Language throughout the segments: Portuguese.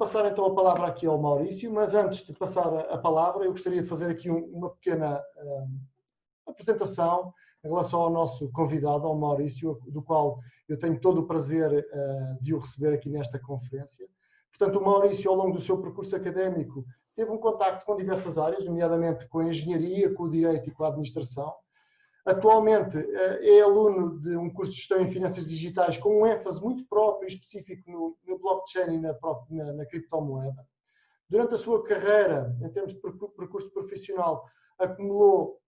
passar então a palavra aqui ao Maurício, mas antes de passar a palavra, eu gostaria de fazer aqui uma pequena apresentação em relação ao nosso convidado, ao Maurício, do qual eu tenho todo o prazer de o receber aqui nesta conferência. Portanto, o Maurício, ao longo do seu percurso académico, teve um contacto com diversas áreas, nomeadamente com a engenharia, com o direito e com a administração. Atualmente é aluno de um curso de Gestão em Finanças Digitais com um ênfase muito próprio e específico no blockchain e na criptomoeda. Durante a sua carreira, em termos de percurso profissional, acumulou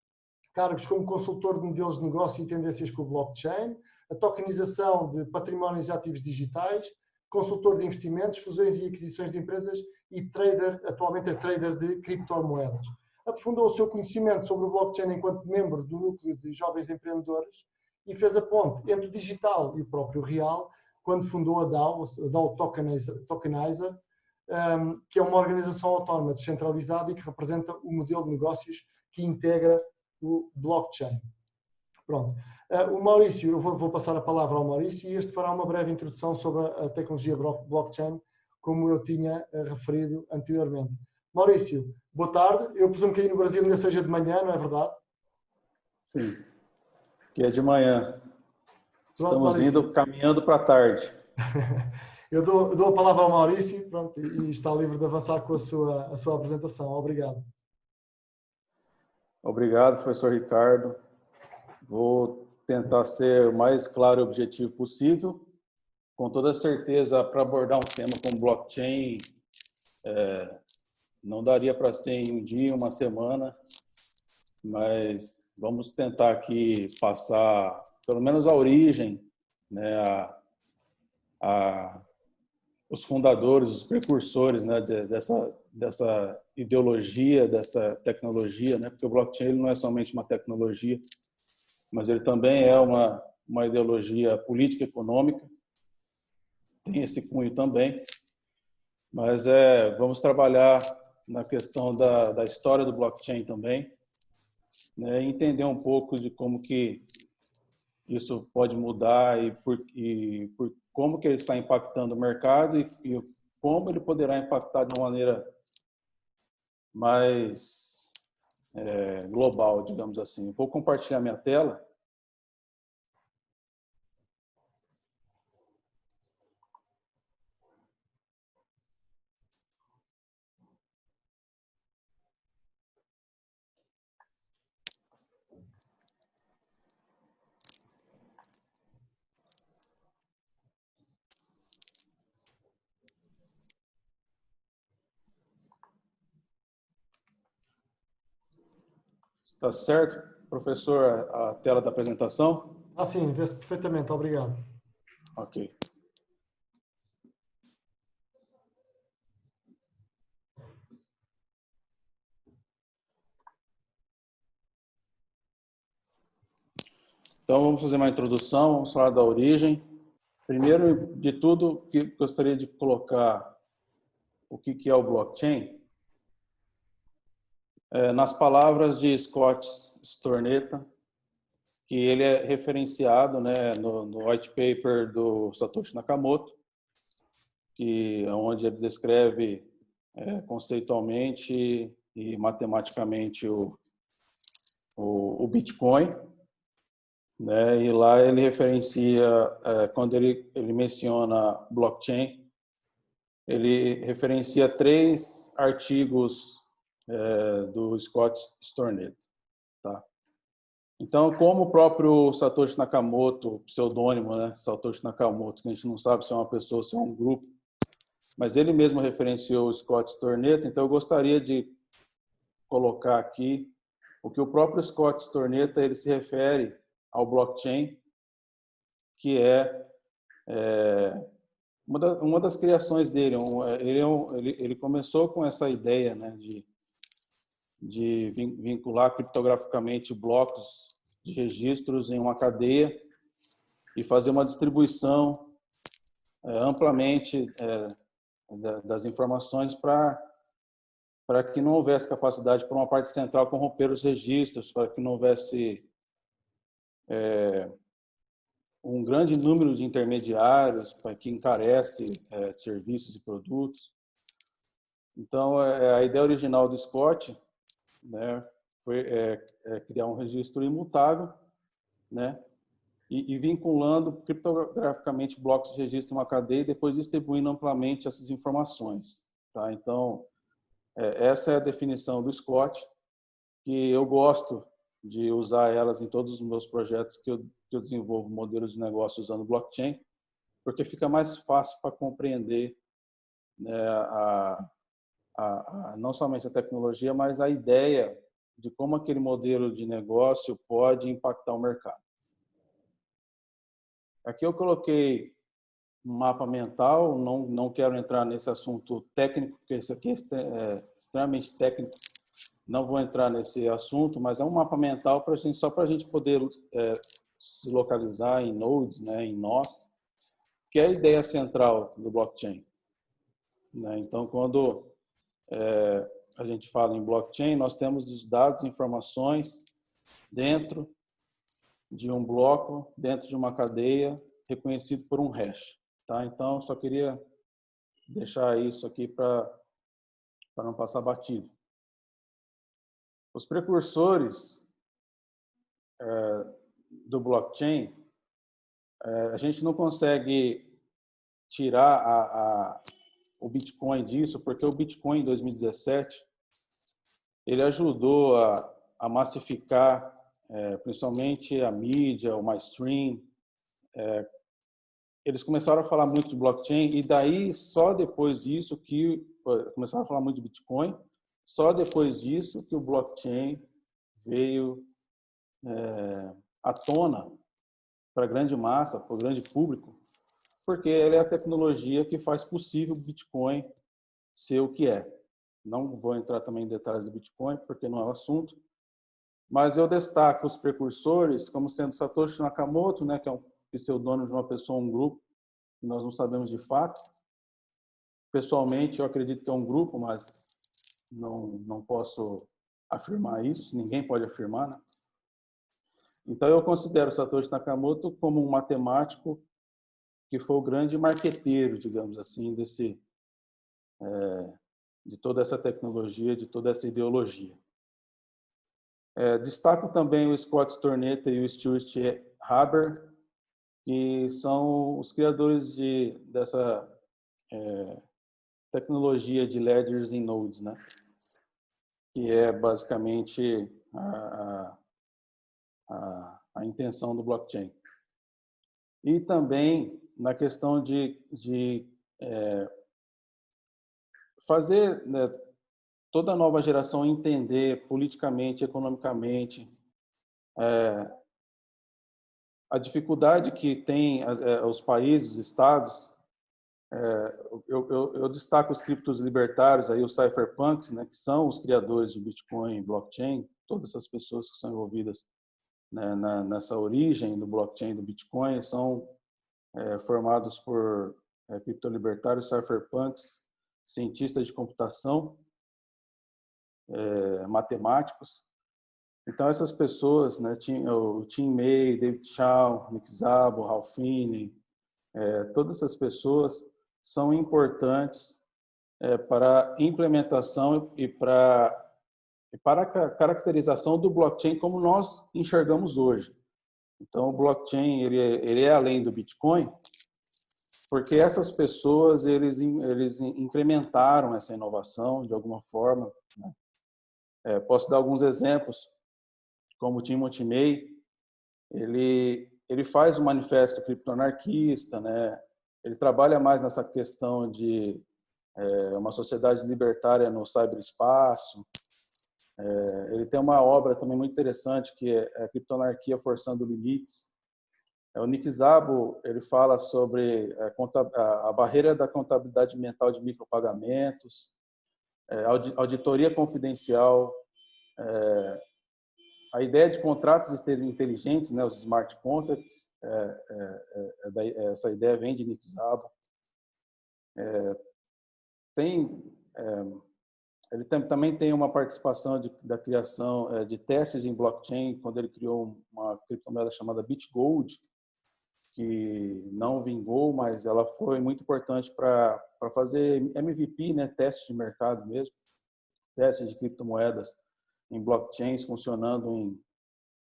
cargos como consultor de modelos de negócio e tendências com o blockchain, a tokenização de patrimónios e ativos digitais, consultor de investimentos, fusões e aquisições de empresas e trader, atualmente é trader de criptomoedas. Aprofundou o seu conhecimento sobre o blockchain enquanto membro do núcleo de jovens empreendedores e fez a ponte entre o digital e o próprio real, quando fundou a DAO Tokenizer, que é uma organização autónoma descentralizada e que representa o modelo de negócios que integra o blockchain. Pronto. O Maurício, eu vou passar a palavra ao Maurício e este fará uma breve introdução sobre a tecnologia blockchain, como eu tinha referido anteriormente. Maurício, boa tarde. Eu presumo que aí no Brasil ainda seja de manhã, não é verdade? Sim, que é de manhã. Pronto, Estamos Maurício. caminhando para a tarde. Eu dou a palavra ao Maurício, pronto, e está livre de avançar com a sua apresentação. Obrigado. Obrigado, professor Ricardo. Vou tentar ser o mais claro e objetivo possível. Com toda certeza, para abordar um tema como blockchain, não daria para ser em um dia, uma semana, mas vamos tentar aqui passar, pelo menos, a origem, né, os fundadores, os precursores, né, dessa ideologia, dessa tecnologia, né, porque o blockchain ele não é somente uma tecnologia, mas ele também é uma ideologia política e econômica, tem esse cunho também, mas vamos trabalhar na questão da história do blockchain também, né, entender um pouco de como que isso pode mudar e por como que ele está impactando o mercado e como ele poderá impactar de uma maneira mais global, digamos assim. Vou compartilhar minha tela. Tá certo, professor, a tela da apresentação? Ah, sim, vê-se perfeitamente. Obrigado. Ok. Então, vamos fazer uma introdução, vamos falar da origem. Primeiro de tudo, gostaria de colocar o que é o blockchain. Nas palavras de Scott Stornetta, que ele é referenciado, né, no white paper do Satoshi Nakamoto, onde ele descreve conceitualmente e matematicamente o Bitcoin, né, e lá ele referencia, quando ele menciona blockchain, ele referencia 3 artigos do Scott Stornetta, tá? Então, como o próprio Satoshi Nakamoto, pseudônimo, né, Satoshi Nakamoto, que a gente não sabe se é uma pessoa ou se é um grupo, mas ele mesmo referenciou o Scott Stornetta, então eu gostaria de colocar aqui o que o próprio Scott Stornetta ele se refere ao blockchain, que uma das criações dele. Ele começou com essa ideia, né, de vincular criptograficamente blocos de registros em uma cadeia e fazer uma distribuição amplamente das informações para que não houvesse capacidade para uma parte central corromper os registros, para que não houvesse um grande número de intermediários, para que encarece serviços e produtos. Então, a ideia original do Scott, né, foi criar um registro imutável, né, e vinculando criptograficamente blocos de registro em uma cadeia e depois distribuindo amplamente essas informações. Tá? Então, essa é a definição do Scott, que eu gosto de usar elas em todos os meus projetos que eu desenvolvo modelos de negócio usando blockchain, porque fica mais fácil para compreender, né, não somente a tecnologia, mas a ideia de como aquele modelo de negócio pode impactar o mercado. Aqui eu coloquei um mapa mental, não quero entrar nesse assunto técnico, porque isso aqui é extremamente técnico, não vou entrar nesse assunto, mas é um mapa mental só para a gente poder se localizar em nodes, né, em nós, que é a ideia central do blockchain. Né? Então, quando a gente fala em blockchain, nós temos os dados, informações dentro de um bloco, dentro de uma cadeia, reconhecido por um hash. Tá? Então, só queria deixar isso aqui para não passar batido. Os precursores do blockchain, a gente não consegue tirar o Bitcoin disso, porque o Bitcoin em 2017 ele ajudou a massificar principalmente a mídia, o mainstream. Eles começaram a falar muito de blockchain e daí só depois disso que começaram a falar muito de Bitcoin, só depois disso que o blockchain veio à tona para a grande massa, para o grande público, porque ele é a tecnologia que faz possível o Bitcoin ser o que é. Não vou entrar também em detalhes do Bitcoin, porque não é o assunto, mas eu destaco os precursores como sendo Satoshi Nakamoto, né, que é um pseudônimo de uma pessoa, um grupo, que nós não sabemos de fato. Pessoalmente, eu acredito que é um grupo, mas não posso afirmar isso, ninguém pode afirmar, né? Então, eu considero Satoshi Nakamoto como um matemático que foi o grande marqueteiro, digamos assim, de toda essa tecnologia, de toda essa ideologia. Destaco também o Scott Stornetta e o Stuart Haber, que são os criadores dessa tecnologia de ledgers em nodes, né? Que é basicamente a intenção do blockchain. E também na questão de fazer, né, toda a nova geração entender politicamente, economicamente, a dificuldade que tem os países, os estados. Eu destaco os criptos libertários, aí os cypherpunks, né, que são os criadores de Bitcoin e blockchain, todas essas pessoas que são envolvidas, né, nessa origem do blockchain do Bitcoin são formados por criptolibertários, cypherpunks, cientistas de computação, matemáticos. Então, essas pessoas, né, o Tim May, David Shaw, Nick Szabo, Ralph Finney, todas essas pessoas são importantes para a implementação e para a caracterização do blockchain como nós enxergamos hoje. Então, o blockchain ele é além do Bitcoin, porque essas pessoas eles incrementaram essa inovação de alguma forma. Né? Posso dar alguns exemplos, como o Timothy May, ele faz um manifesto criptoanarquista, né? Ele trabalha mais nessa questão de uma sociedade libertária no ciberespaço. Ele tem uma obra também muito interessante que é a Criptoanarquia Forçando Limites. O Nick Szabo, ele fala sobre a barreira da contabilidade mental de micropagamentos, auditoria confidencial, a ideia de contratos inteligentes, né, os smart contracts, essa ideia vem de Nick Szabo. Ele também tem uma participação da criação de testes em blockchain, quando ele criou uma criptomoeda chamada BitGold, que não vingou, mas ela foi muito importante para fazer MVP, né, teste de mercado mesmo, teste de criptomoedas em blockchains funcionando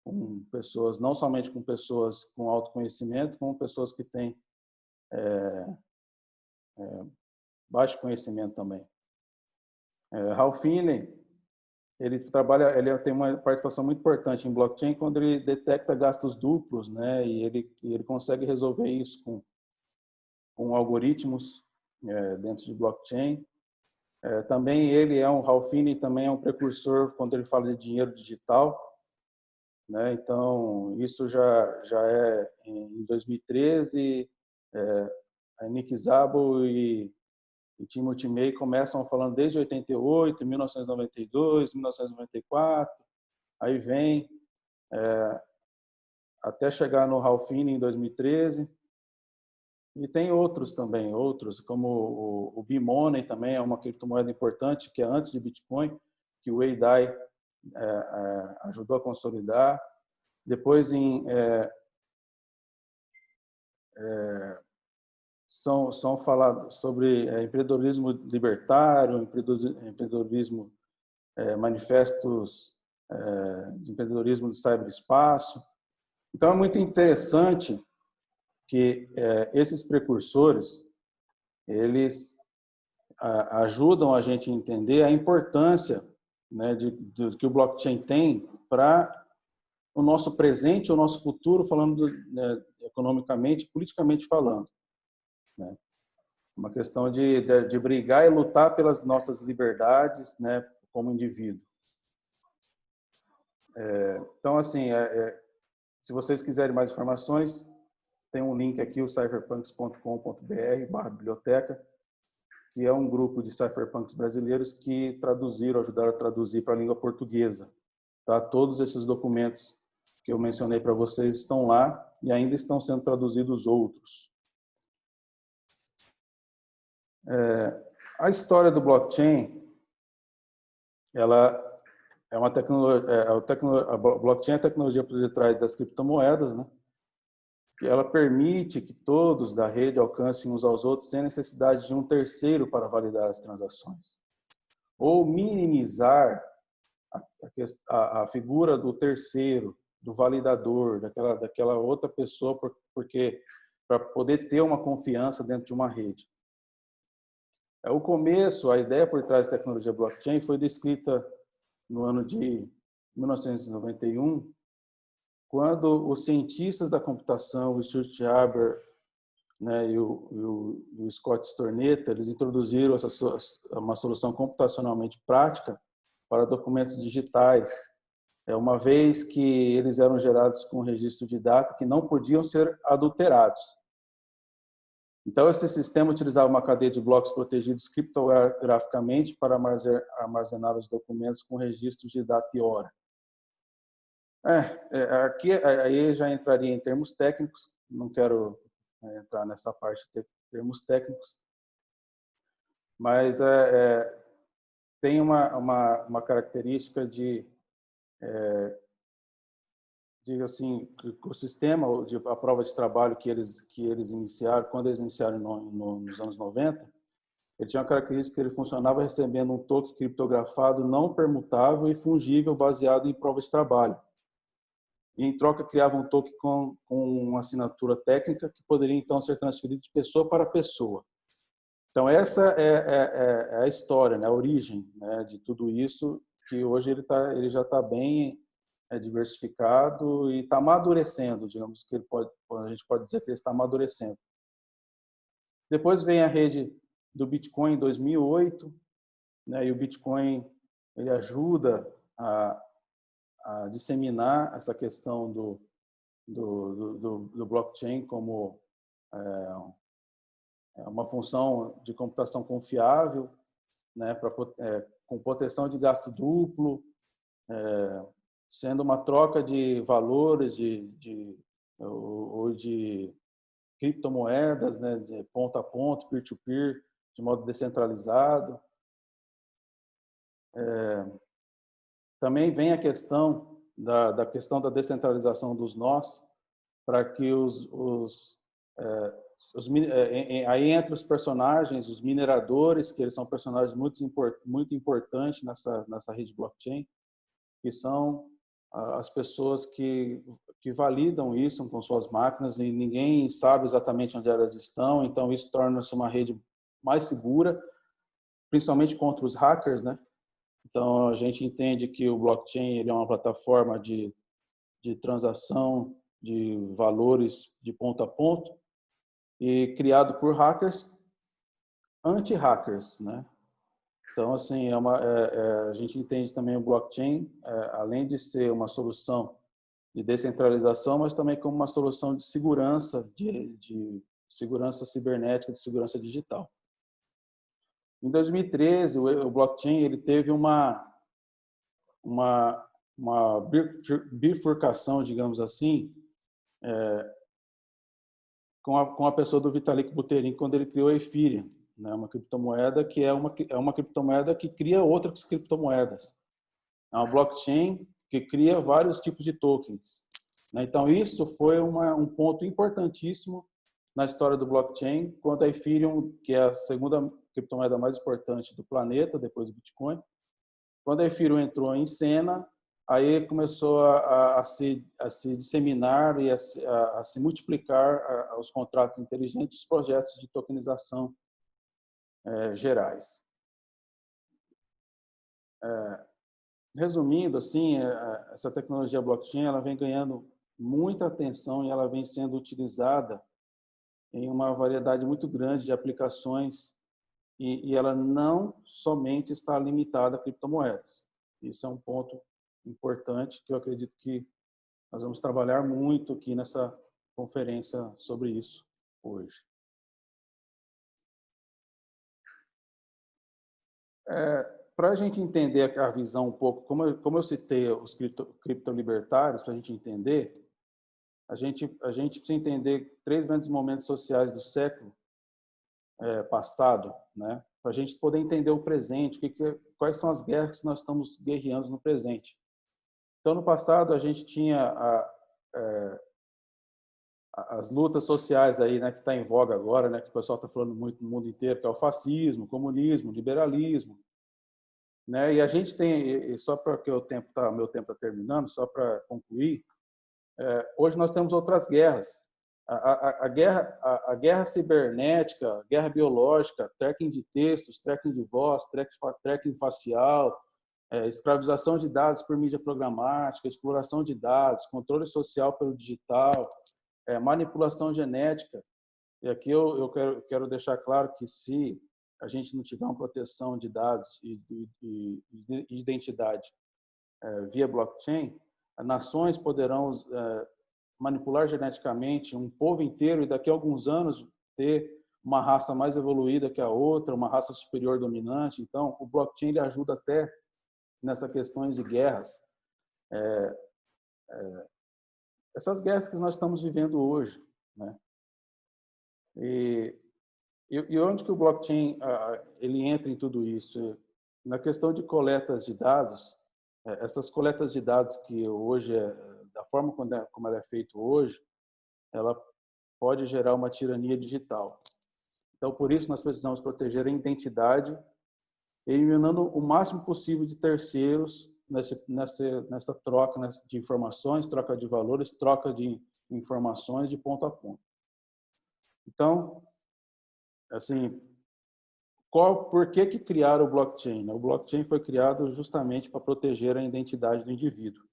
com pessoas, não somente com pessoas com autoconhecimento, como pessoas que têm baixo conhecimento também. Ralph Finney, ele tem uma participação muito importante em blockchain quando ele detecta gastos duplos, né? E ele consegue resolver isso com algoritmos dentro de blockchain. Também Ralph Finney também é um precursor quando ele fala de dinheiro digital, né? Então isso já é em 2013, a Nick Szabo e Timothy May começam falando desde 88, 1992, 1994, aí vem até chegar no Ralph Finney em 2013. E tem outros também, como o B-Money também é uma criptomoeda importante, que é antes de Bitcoin, que o Wei Dai ajudou a consolidar. Depois são falados sobre empreendedorismo libertário, empreendedorismo, manifestos de empreendedorismo do cyberespaço. Então é muito interessante que esses precursores, eles ajudam a gente a entender a importância, né, que o blockchain tem para o nosso presente e o nosso futuro, falando economicamente, politicamente falando, né? Uma questão de brigar e lutar pelas nossas liberdades, né, como indivíduo. Então, assim, se vocês quiserem mais informações, tem um link aqui, o cypherpunks.com.br/biblioteca, que é um grupo de cypherpunks brasileiros que ajudaram a traduzir para a língua portuguesa. Tá? Todos esses documentos que eu mencionei para vocês estão lá e ainda estão sendo traduzidos outros. A história do blockchain, ela é uma tecnologia, a blockchain é a tecnologia por detrás das criptomoedas, né? Que ela permite que todos da rede alcancem uns aos outros sem necessidade de um terceiro para validar as transações. Ou minimizar a figura do terceiro, do validador, daquela outra pessoa, porque para poder ter uma confiança dentro de uma rede. O começo, a ideia por trás da tecnologia blockchain foi descrita no ano de 1991, quando os cientistas da computação, o Stuart Haber, né, e o Scott Stornetta, eles introduziram uma solução computacionalmente prática para documentos digitais, uma vez que eles eram gerados com registro de data que não podiam ser adulterados. Então, esse sistema utilizava uma cadeia de blocos protegidos criptograficamente para armazenar os documentos com registros de data e hora. Aqui aí já entraria em termos técnicos, não quero entrar nessa parte de termos técnicos, mas tem uma característica diga assim, o sistema, a prova de trabalho que eles iniciaram, quando eles iniciaram nos anos 90, ele tinha uma característica que ele funcionava recebendo um token criptografado não permutável e fungível baseado em prova de trabalho. E, em troca, criava um token com uma assinatura técnica que poderia, então, ser transferido de pessoa para pessoa. Então, essa é a história, né, a origem, né, de tudo isso, que hoje ele já está bem diversificado e está amadurecendo, digamos que a gente pode dizer que ele está amadurecendo. Depois vem a rede do Bitcoin em 2008, né, e o Bitcoin ele ajuda a disseminar essa questão do blockchain como uma função de computação confiável, né, com proteção de gasto duplo, sendo uma troca de valores ou de criptomoedas, né, de ponto a ponto, peer-to-peer, de modo descentralizado. Também vem a questão da descentralização dos nós, para que os Aí entre os personagens, os mineradores, que eles são personagens muito importantes nessa rede blockchain, que são as pessoas que validam isso com suas máquinas e ninguém sabe exatamente onde elas estão, então isso torna-se uma rede mais segura, principalmente contra os hackers, né? Então a gente entende que o blockchain ele é uma plataforma de transação de valores de ponto a ponto e criado por hackers anti-hackers, né? Então, assim, a gente entende também o blockchain, além de ser uma solução de descentralização, mas também como uma solução de segurança, de segurança cibernética, de segurança digital. Em 2013, o blockchain ele teve uma bifurcação, digamos assim, com a pessoa do Vitalik Buterin, quando ele criou a Ethereum, né? Uma criptomoeda que é uma criptomoeda que cria outras criptomoedas. É uma blockchain que cria vários tipos de tokens, né? Então, isso foi um ponto importantíssimo na história do blockchain, quando a Ethereum, que é a segunda criptomoeda mais importante do planeta, depois do Bitcoin, quando a Ethereum entrou em cena, aí começou a se disseminar e a se multiplicar os contratos inteligentes, os projetos de tokenização gerais. Resumindo, assim, essa tecnologia blockchain ela vem ganhando muita atenção e ela vem sendo utilizada em uma variedade muito grande de aplicações e ela não somente está limitada a criptomoedas. Isso é um ponto importante que eu acredito que nós vamos trabalhar muito aqui nessa conferência sobre isso hoje. Para a gente entender a visão um pouco, como eu citei os criptolibertários, para a gente entender, a gente precisa entender 3 grandes momentos sociais do século passado, né? Para a gente poder entender o presente, quais são as guerras que nós estamos guerreando no presente. Então, no passado, a gente tinha as lutas sociais aí, né, que está em voga agora, né, que o pessoal está falando muito no mundo inteiro, que é o fascismo, o comunismo, o liberalismo, né? E a gente tem, só porque meu tempo está terminando, só para concluir, hoje nós temos outras guerras. A guerra cibernética, a guerra biológica, tracking de textos, tracking de voz, tracking facial, escravização de dados por mídia programática, exploração de dados, controle social pelo digital, manipulação genética. E aqui eu quero deixar claro que se a gente não tiver uma proteção de dados e de identidade via blockchain, nações poderão manipular geneticamente um povo inteiro e daqui a alguns anos ter uma raça mais evoluída que a outra, uma raça superior dominante. Então, o blockchain ele ajuda até nessas questões de guerras. Essas guerras que nós estamos vivendo hoje, né? E onde que o blockchain ele entra em tudo isso? Na questão de coletas de dados, essas coletas de dados que hoje, da forma como ela é feita hoje, ela pode gerar uma tirania digital. Então, por isso, nós precisamos proteger a identidade, eliminando o máximo possível de terceiros nessa troca de informações, troca de valores, troca de informações de ponto a ponto. Então, assim, por que criaram o blockchain? O blockchain foi criado justamente para proteger a identidade do indivíduo.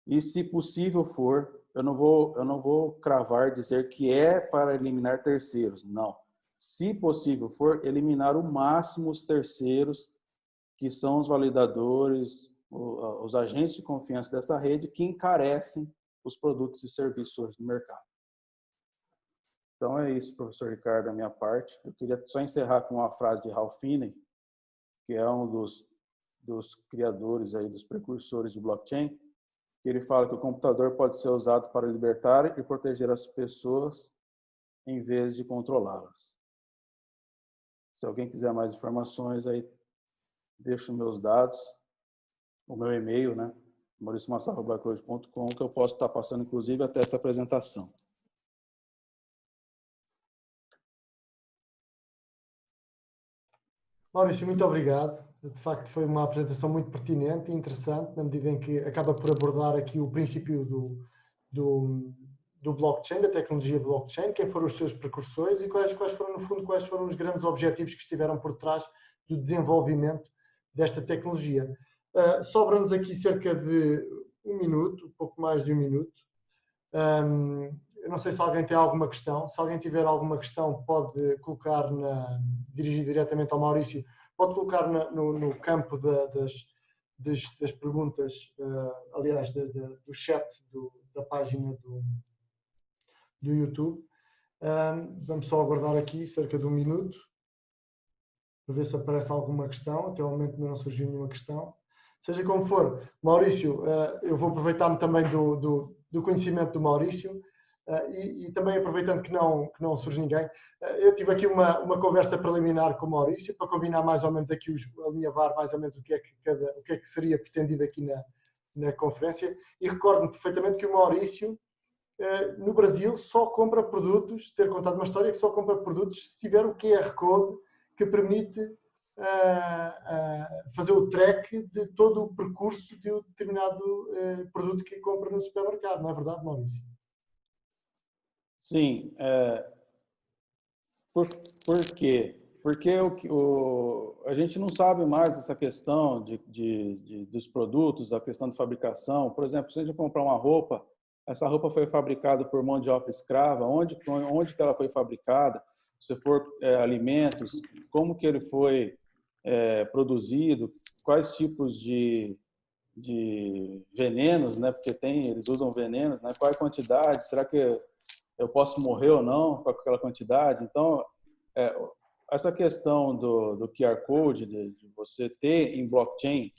E, se possível for, eu não vou cravar dizer que é para eliminar terceiros. Não. Se possível for, eliminar o máximo os terceiros, que são os validadores, os agentes de confiança dessa rede, que encarecem os produtos e serviços no mercado. Então, é isso, professor Ricardo, da minha parte. Eu queria só encerrar com uma frase de Ralph Finney, que é um dos criadores, aí, dos precursores de blockchain, que ele fala que o computador pode ser usado para libertar e proteger as pessoas em vez de controlá-las. Se alguém quiser mais informações, aí deixo meus dados, o meu e-mail, né? mauriciomassaro@blackroad.com, que eu posso estar passando, inclusive, até essa apresentação. Maurício, muito obrigado. De facto, foi uma apresentação muito pertinente e interessante, na medida em que acaba por abordar aqui o princípio do blockchain, da tecnologia blockchain, quem foram os seus precursores e quais foram, no fundo, quais foram os grandes objetivos que estiveram por trás do desenvolvimento desta tecnologia. Sobra-nos aqui cerca de um minuto, um pouco mais de um minuto. Eu não sei se alguém tem alguma questão. Se alguém tiver alguma questão, pode colocar, dirigir diretamente ao Maurício, pode colocar no campo das perguntas, aliás, do chat da página do YouTube. Vamos só aguardar aqui cerca de um minuto para ver se aparece alguma questão. Até o momento ainda não surgiu nenhuma questão. Seja como for, Maurício, eu vou aproveitar-me também do conhecimento do Maurício e também aproveitando que não surge ninguém, eu tive aqui uma conversa preliminar com o Maurício para combinar mais ou menos aqui, alinhavar mais ou menos o que é que seria pretendido aqui na conferência, e recordo-me perfeitamente que o Maurício no Brasil só compra produtos, ter contado uma história que só compra produtos se tiver o QR Code que permite fazer o track de todo o percurso de um determinado produto que compra no supermercado, não é verdade, Maurício? Sim. Por quê? Porque a gente não sabe mais essa questão dos produtos, a questão de fabricação. Por exemplo, se a gente comprar uma roupa, essa roupa foi fabricada por mão de obra escrava, onde que ela foi fabricada? Se for alimentos, como que ele foi produzido, quais tipos de venenos, né? Porque eles usam venenos, né? Qual é a quantidade? Será que eu posso morrer ou não com aquela quantidade? Então, essa questão do QR Code, de você ter em blockchain,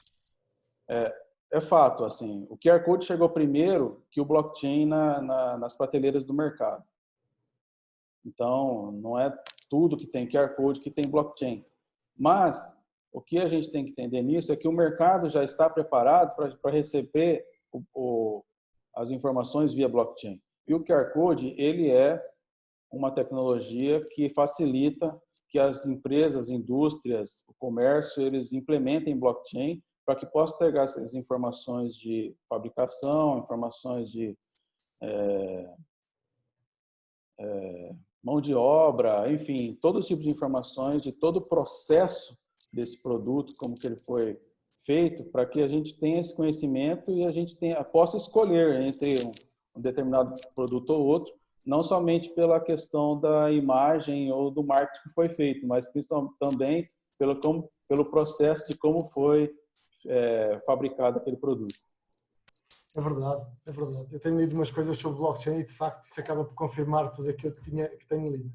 é fato. Assim, o QR Code chegou primeiro que o blockchain nas prateleiras do mercado. Então, não é tudo que tem QR Code que tem blockchain. Mas, o que a gente tem que entender nisso é que o mercado já está preparado para receber as informações via blockchain. E o QR Code, ele é uma tecnologia que facilita que as empresas, indústrias, o comércio, eles implementem blockchain para que possam pegar essas informações de fabricação, informações de mão de obra, enfim, todo tipo de informações de todo o processo desse produto, como que ele foi feito, para que a gente tenha esse conhecimento e a gente possa escolher entre um determinado produto ou outro, não somente pela questão da imagem ou do marketing que foi feito, mas também pelo processo de como foi fabricado aquele produto. É verdade, é verdade. Eu tenho lido umas coisas sobre blockchain e, de facto, isso acaba por confirmar tudo aquilo que tenho lido.